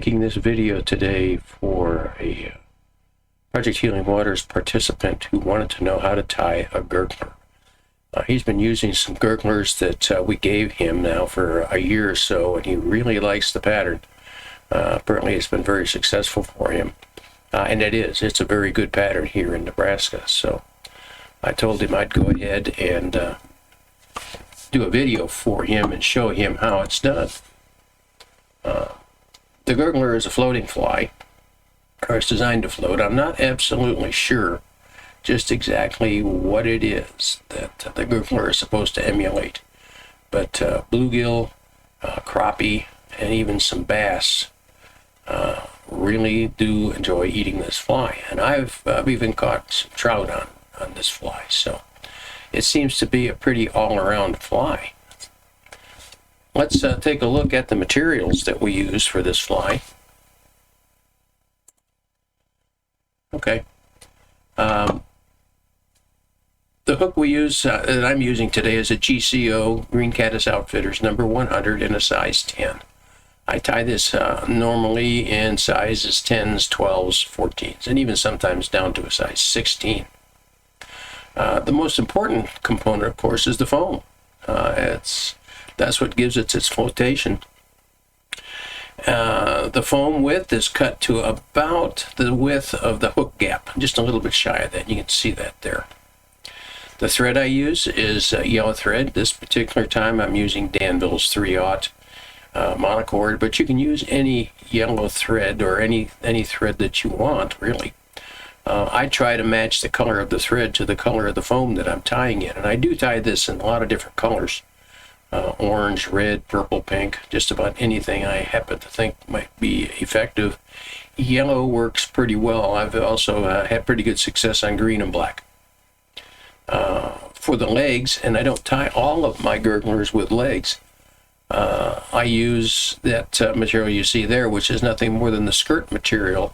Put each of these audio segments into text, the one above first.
making this video today for a Project Healing Waters participant who wanted to know how to tie a gurgler. He's been using some gurglers that we gave him now for a year or so, and he really likes the pattern. Apparently it's been very successful for him, and it's a very good pattern here in Nebraska. So I told him I'd go ahead and do a video for him and show him how it's done. The gurgler is a floating fly, or it's designed to float. I'm not absolutely sure just exactly what it is that the gurgler is supposed to emulate, but bluegill, crappie, and even some bass really do enjoy eating this fly, and I've even caught some trout on this fly, so it seems to be a pretty all-around fly. Let's take a look at the materials that we use for this fly. Okay. The hook we use, that I'm using today, is a GCO Green Caddis Outfitters number 100 in a size 10. I tie this normally in sizes 10s, 12s, 14s, and even sometimes down to a size 16. The most important component, of course, is the foam. That's what gives it its flotation. The foam width is cut to about the width of the hook gap, just a little bit shy of that. You can see that there. The thread I use is yellow thread. This particular time I'm using Danville's 3/0 monocord, but you can use any yellow thread or any thread that you want, really. I try to match the color of the thread to the color of the foam that I'm tying in, and I do tie this in a lot of different colors. Orange, red, purple, pink, just about anything I happen to think might be effective. Yellow works pretty well. I've also had pretty good success on green and black. For the legs, and I don't tie all of my gurglers with legs, I use that material you see there, which is nothing more than the skirt material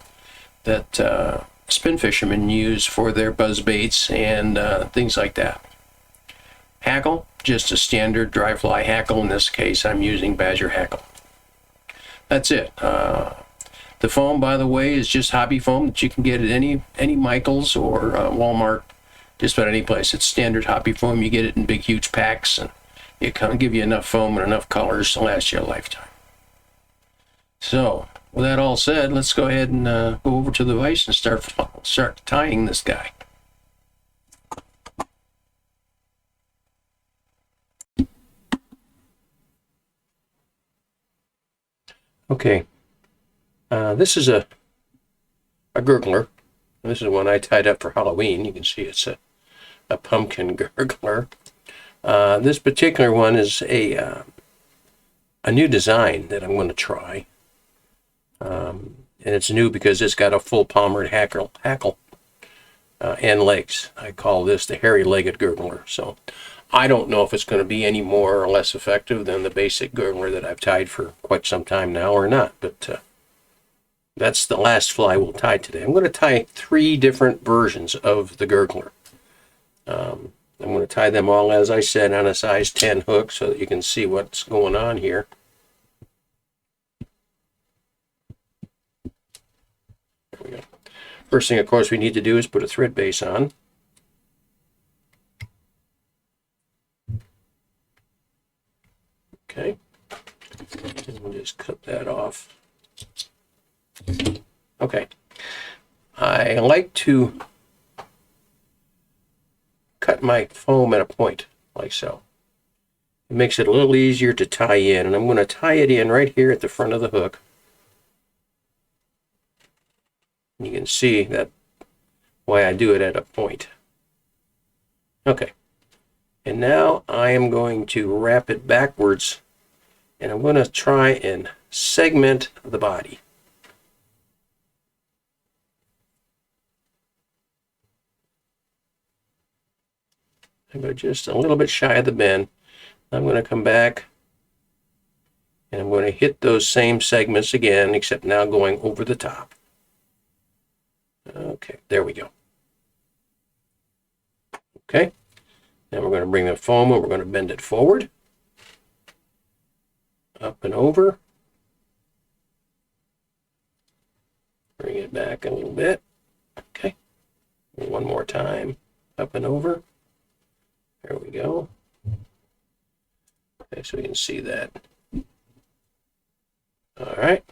that spin fishermen use for their buzz baits and things like that. Hackle, just a standard dry fly hackle. In this case, I'm using badger hackle. That's it. The foam, by the way, is just hobby foam that you can get at any Michaels or Walmart, just about any place. It's standard hobby foam. You get it in big, huge packs, and it kind of give you enough foam and enough colors to last you a lifetime. So, with that all said, let's go ahead and go over to the vise and start tying this guy. Okay, this is a gurgler. This is one I tied up for Halloween. You can see it's a pumpkin gurgler. This particular one is a new design that I'm going to try. And it's new because it's got a full palmered hackle and legs. I call this the hairy-legged gurgler. So I don't know if it's going to be any more or less effective than the basic gurgler that I've tied for quite some time now or not, but that's the last fly we'll tie today. I'm going to tie 3 different versions of the gurgler. I'm going to tie them all, as I said, on a size 10 hook so that you can see what's going on here. There we go. First thing, of course, we need to do is put a thread base on. Okay, and we'll just cut that off. Okay, I like to cut my foam at a point, like so. It makes it a little easier to tie in, and I'm going to tie it in right here at the front of the hook. You can see that why I do it at a point. Okay. And now I am going to wrap it backwards, and I'm going to try and segment the body. I go just a little bit shy of the bend. I'm going to come back, and I'm going to hit those same segments again, except now going over the top. Okay, there we go. Okay. Now we're going to bring the foam and we're going to bend it forward, up and over, Bring it back a little bit. Okay. One more time. Up and over. There we go. Okay, so we can see that. All right.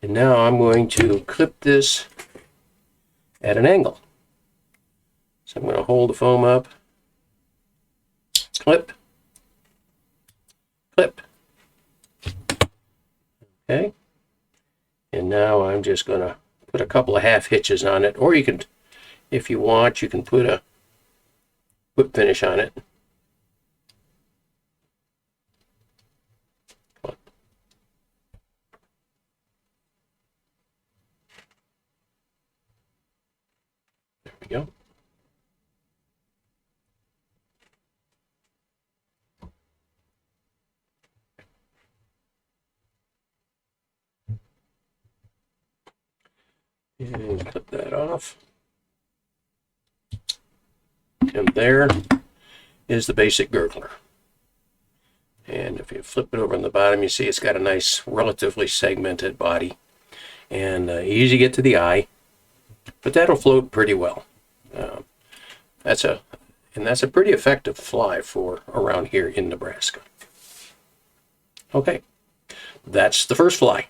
And now I'm going to clip this at an angle. So I'm going to hold the foam up. Clip. Clip. Okay. And now I'm just going to put a couple of half hitches on it, or you can, if you want, you can put a whip finish on it. There we go. And clip that off. And there is the basic gurgler. And if you flip it over on the bottom, you see it's got a nice, relatively segmented body. And easy to get to the eye, but that'll float pretty well. That's a pretty effective fly for around here in Nebraska. Okay, that's the first fly.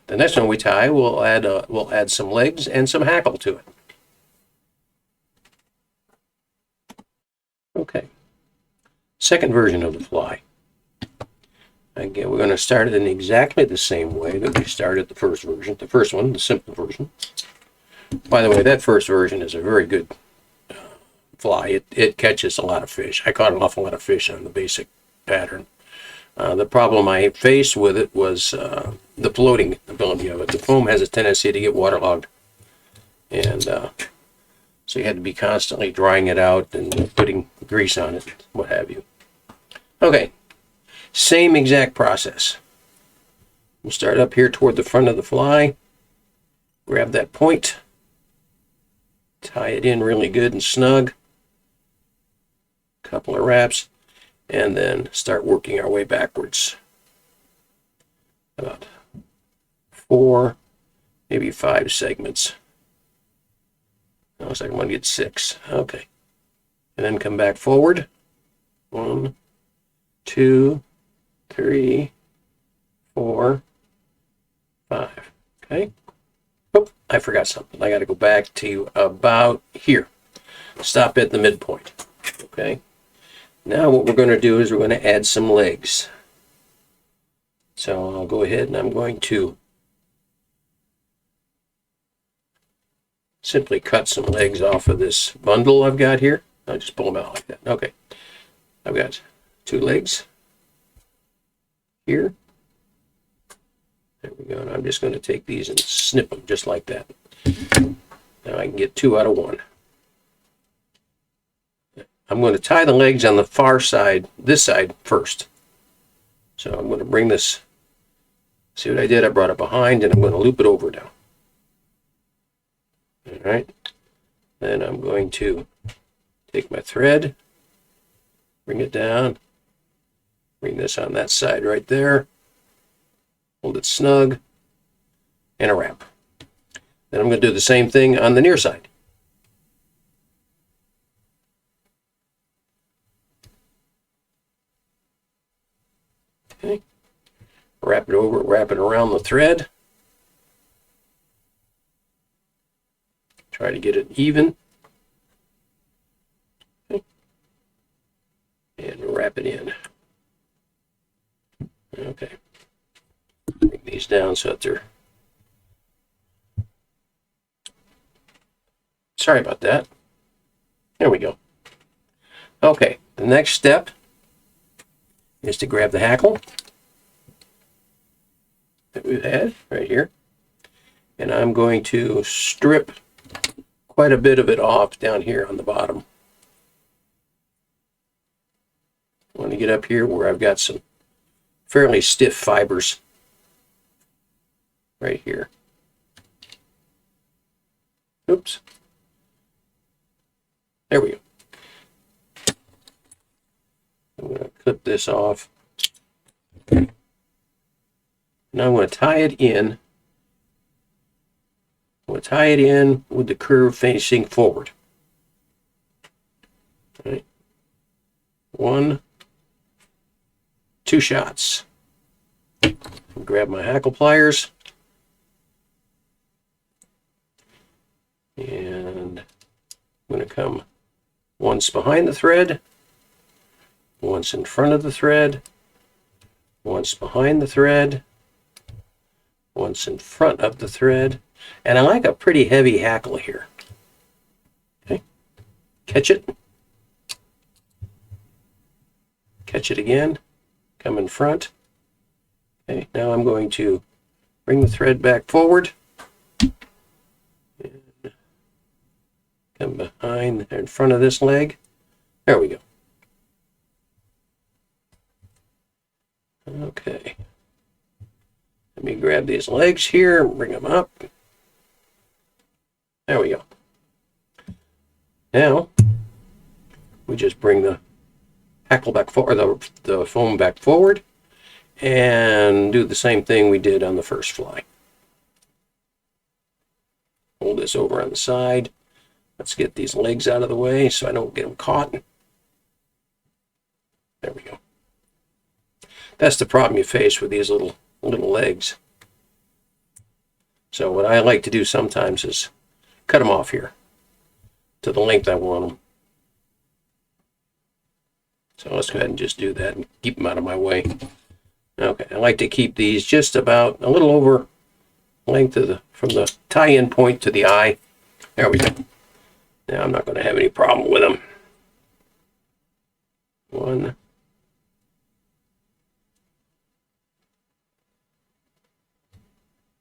The next one we tie, we'll add some legs and some hackle to it. Okay, second version of the fly. Again, we're going to start it in exactly the same way that we started the first version. The first one, the simple version. By the way, that first version is a very good fly. It catches a lot of fish. I caught an awful lot of fish on the basic pattern. The problem I faced with it was the floating ability of it. The foam has a tendency to get waterlogged, and so you had to be constantly drying it out and putting grease on it, what have you. Okay, same exact process. We'll start up here toward the front of the fly, grab that point, tie it in really good and snug, couple of wraps, and then start working our way backwards. About 4, maybe 5 segments. Looks like I'm going to get 6. Okay. And then come back forward. 1, 2, 3, 4, 5. Okay. Oh, I forgot something. I got to go back to about here. Stop at the midpoint. Okay. Now what we're going to do is we're going to add some legs. So I'll go ahead and I'm going to simply cut some legs off of this bundle I've got here. I'll just pull them out like that. Okay. I've got 2 legs here. There we go. And I'm just going to take these and snip them just like that. Now I can get 2 out of 1. I'm going to tie the legs on the far side, this side first. So I'm going to bring this, see what I did? I brought it behind and I'm going to loop it over now. All right. Then I'm going to take my thread, bring it down, bring this on that side right there, hold it snug, and a wrap. Then I'm going to do the same thing on the near side. Okay. Wrap it over, wrap it around the thread. Try to get it even. Okay. And wrap it in. Okay. Bring these down so that they're... Sorry about that. There we go. Okay, the next step is to grab the hackle that we've had right here. And I'm going to strip quite a bit of it off down here on the bottom. I want to get up here where I've got some fairly stiff fibers right here. Oops. There we go. I'm going to clip this off. And Now I'm going to tie it in. I'm going to tie it in with the curve facing forward. All right. 1, 2 shots. Grab my hackle pliers. And I'm going to come once behind the thread, once in front of the thread, once behind the thread, once in front of the thread. And I like a pretty heavy hackle here. Okay. Catch it. Catch it again. Come in front. Okay, now I'm going to bring the thread back forward. And come behind, in front of this leg. There we go. Okay. Let me grab these legs here, bring them up. There we go. Now, we just bring the hackle back forward, the foam back forward, and do the same thing we did on the first fly. Hold this over on the side. Let's get these legs out of the way so I don't get them caught. There we go. That's the problem you face with these little legs. So what I like to do sometimes is cut them off here to the length I want them. So let's go ahead and just do that and keep them out of my way. Okay, I like to keep these just about a little over length of from the tie-in point to the eye. There we go. Now I'm not going to have any problem with them. 1,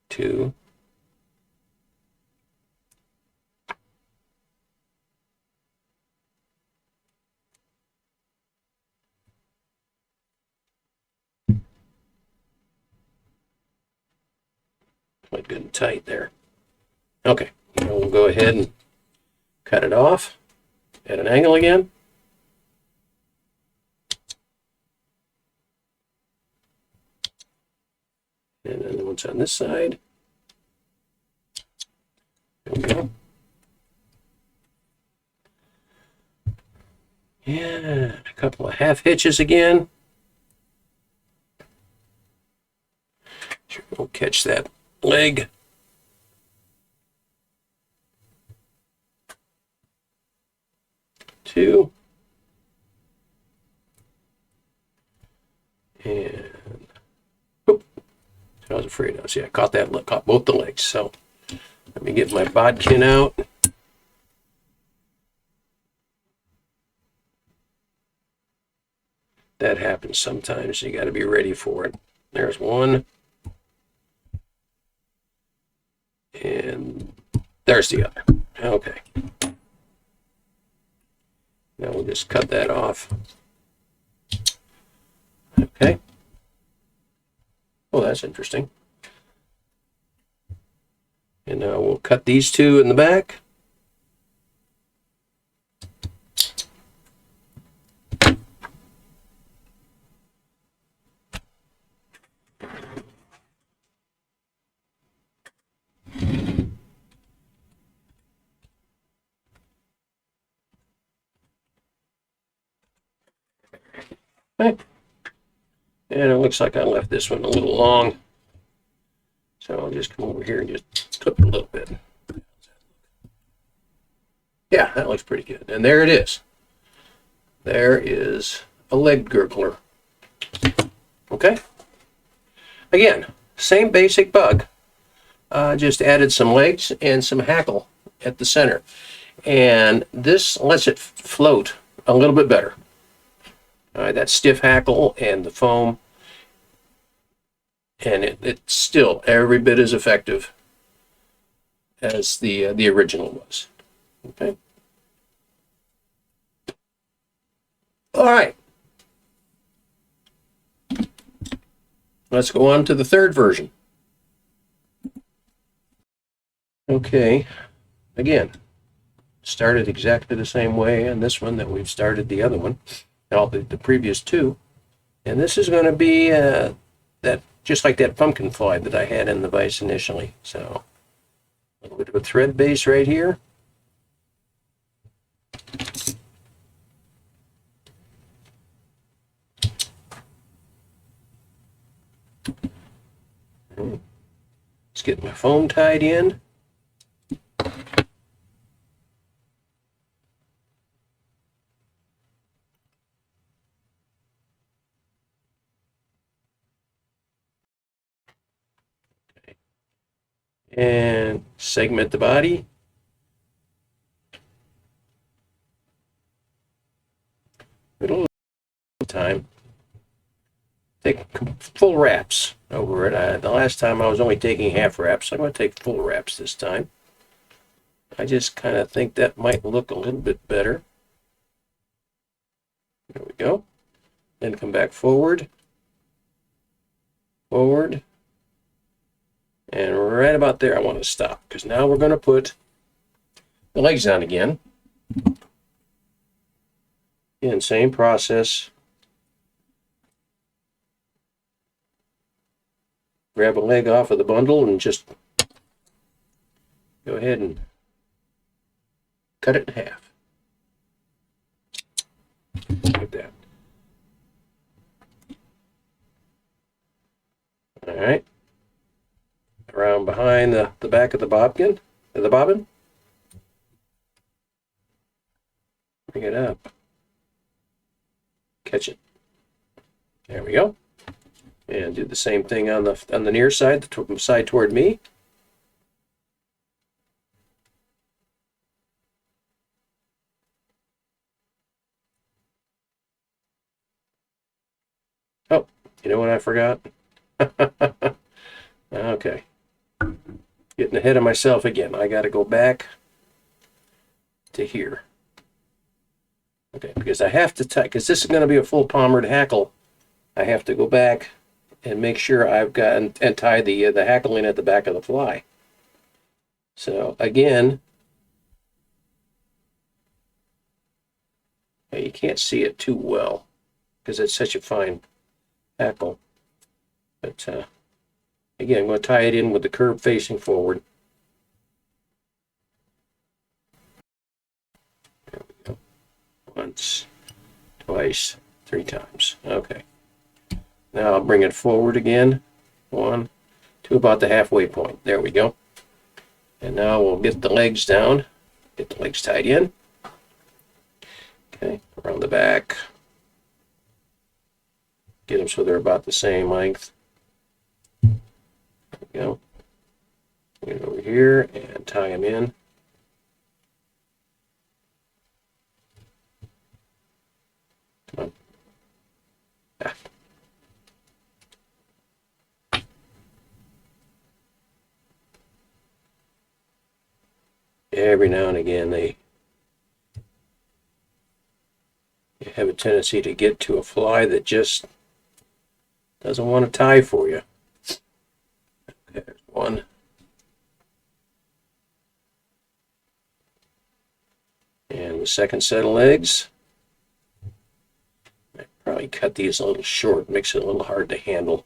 2, 3. Quite good and tight there. Okay, now we'll go ahead and cut it off at an angle again. And then once on this side. There we go. Yeah, a couple of half hitches again. Sure, we'll catch that leg. Two. And whoop. I was afraid of. See, I caught both the legs. So let me get my bodkin out. That happens sometimes. You got to be ready for it. There's one. And there's the other. Okay. Now we'll just cut that off. Okay. Oh, that's interesting. And now we'll cut these two in the back. Okay. And it looks like I left this one a little long. So I'll just come over here and just clip it a little bit. Yeah, that looks pretty good. And there it is. There is a leg gurgler. Okay. Again, same basic bug. Just added some legs and some hackle at the center. And this lets it float a little bit better. All right, that stiff hackle and the foam, and it's still every bit as effective as the original was. Okay. All right. Let's go on to the third version. Okay. Again, started exactly the same way on this one that we've started the other one. All the previous two, and this is going to be just like that pumpkin fly that I had in the vise initially. So a little bit of a thread base right here. Let's get my foam tied in. And segment the body. Middle of time. Take full wraps over it. The last time I was only taking half wraps. I'm going to take full wraps this time. I just kind of think that might look a little bit better. There we go. Then come back forward. Forward. And right about there I want to stop, because now we're going to put the legs on again. Again, same process. Grab a leg off of the bundle and just go ahead and cut it in half. Like that. All right. Around behind the back of the bobbin. Bring it up. Catch it. There we go. And do the same thing on the near side, the side toward me. Oh, you know what I forgot? Okay. Getting ahead of myself again. I got to go back to here. Okay, because I have to tie, because this is going to be a full palmered hackle. I have to go back and make sure I've got and tie the hackle in at the back of the fly. So again, you can't see it too well because it's such a fine hackle. But again, I'm going to tie it in with the curve facing forward. There we go. Once, twice, 3 times. Okay. Now I'll bring it forward again. 1, to about the halfway point. There we go. And now we'll get the legs down. Get the legs tied in. Okay, around the back. Get them so they're about the same length. There we go. Get it over here and tie them in. Come on. Ah. Every now and again they have a tendency to get to a fly that just doesn't want to tie for you. Okay, there's one. And the second set of legs. I probably cut these a little short, makes it a little hard to handle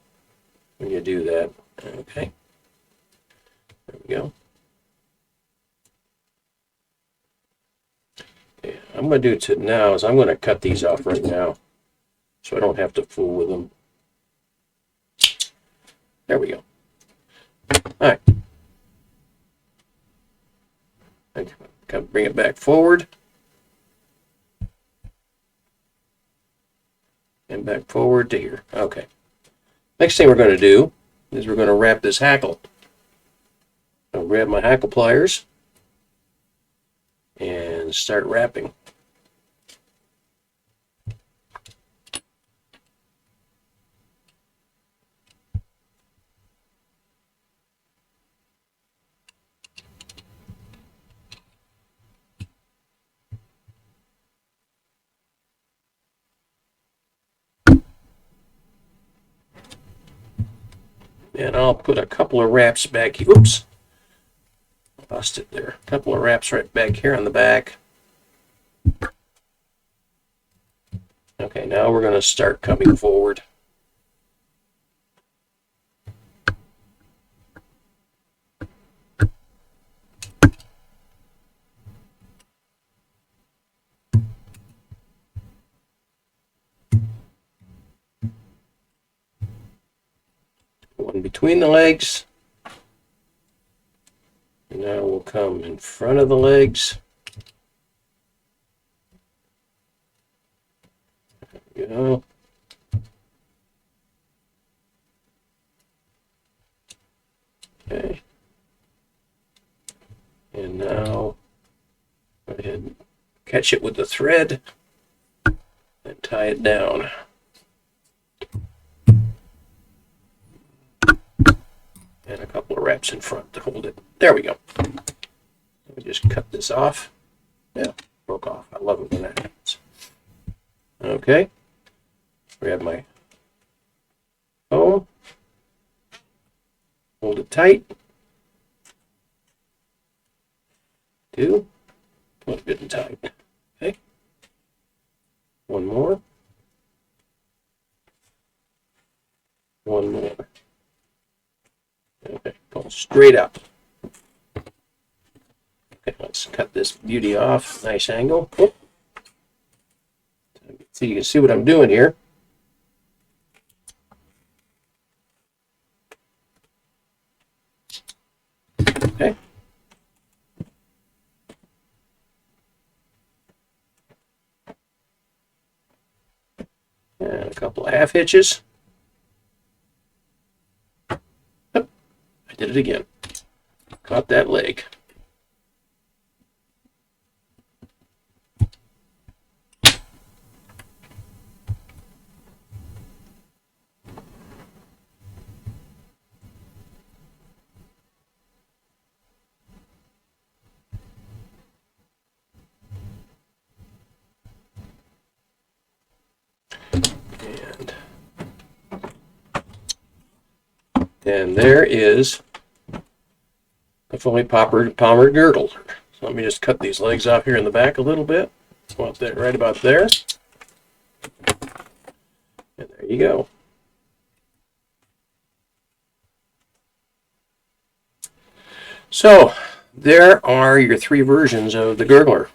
when you do that. Okay. There we go. Yeah, I'm going to do it now is I'm going to cut these off right now so I don't have to fool with them. There we go. All right. Bring it back forward. And back forward to here. Okay. Next thing we're going to do is we're going to wrap this hackle. I'll grab my hackle pliers and start wrapping. And I'll put a couple of wraps back here. Oops. Lost it there. A couple of wraps right back here on the back. Okay, now we're going to start coming forward. in between the legs. And now we'll come in front of the legs. There we go. Okay. And now go ahead and catch it with the thread and tie it down. And a couple of wraps in front to hold it. There we go. Let me just cut this off. Yeah, broke off. I love it when that happens. Okay. Grab my foam. Hold it tight. Two. Look good and tight. Okay. One more. One more. Okay, pull straight up. Okay, let's cut this beauty off. Nice angle. Oh. So you can see what I'm doing here. Okay. And a couple of half hitches. Oh, I did it again. Caught that leg. And there is a fully palmered girdle. So let me just cut these legs off here in the back a little bit. Want that right about there. And there you go. So there are your three versions of the Gurgler.